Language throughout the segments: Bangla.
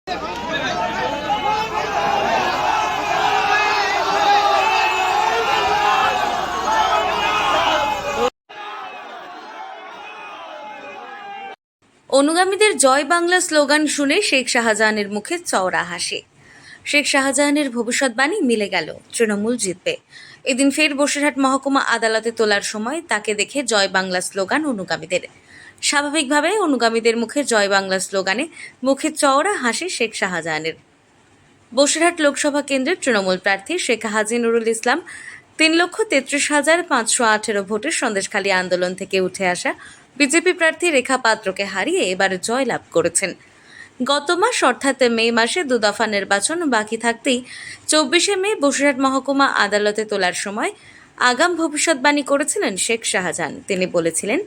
অনুগামীদের জয় বাংলা স্লোগান শুনে শেখ শাহজাহানের মুখে চওড়া হাসি। শেখ শাহজাহানের ভবিষ্যৎবাণী মিলে গেল, তৃণমূল জিতবে। এদিন ফের বসিরহাট মহকুমা আদালতে তোলার সময় তাকে দেখে জয় বাংলা স্লোগান অনুগামীদের। স্বাভাবিকভাবে অনুগামীদের মুখে জয় বাংলা স্লোগানে মুখে চওড়া হাসি শেখ শাহজাহানের। বসিরহাট লোকসভা কেন্দ্রের তৃণমূল প্রার্থী শেখ হাজী নুরুল ইসলাম 3,33,518 ভোটের সন্দেশখালী আন্দোলন থেকে উঠে আসা বিজেপি প্রার্থী রেখা পাত্রকে হারিয়ে এবার জয়লাভ করেছেন। গত মাস অর্থাৎ মে মাসে দুদফা নির্বাচন বাকি থাকতেই 24শে মে বসিরহাট মহকুমা আদালতে তোলার সময় আগাম ভবিষ্যৎবাণী করেছিলেন শেখ শাহজাহান। তিনি বলেছিলেন,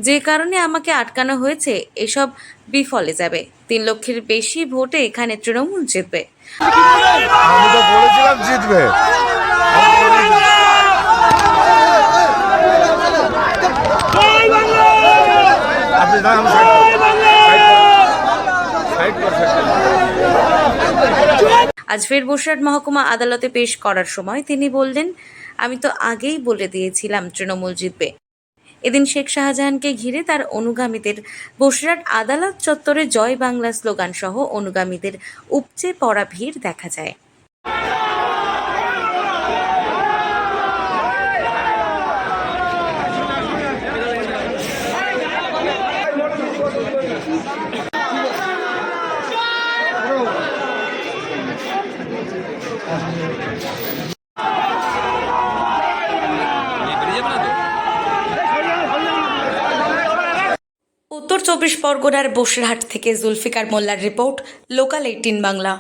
যে কারণে আমাকে আটকানো হয়েছে এসব বিফলে যাবে। 3 লক্ষের বেশি ভোটে এখানে তৃণমূল জিতবে। আমি তো বলেছিলাম জিতবে। আজ ফের বসিরহাট মহকুমা আদালতে পেশ করার সময় তিনি বললেন, আমি তো আগেই বলে দিয়েছিলাম তৃণমূল জিতবে। এদিন শেখ শাহজাহানকে ঘিরে তার অনুগামীদের বসিরহাট আদালত চত্বরে জয় বাংলা স্লোগান সহ অনুগামীদের উপচে পড়া ভিড় দেখা যায়। উত্তর 24 পরগনার বসিরহাট থেকে জুলফিকার মোল্লার রিপোর্ট, লোকাল 18 বাংলা।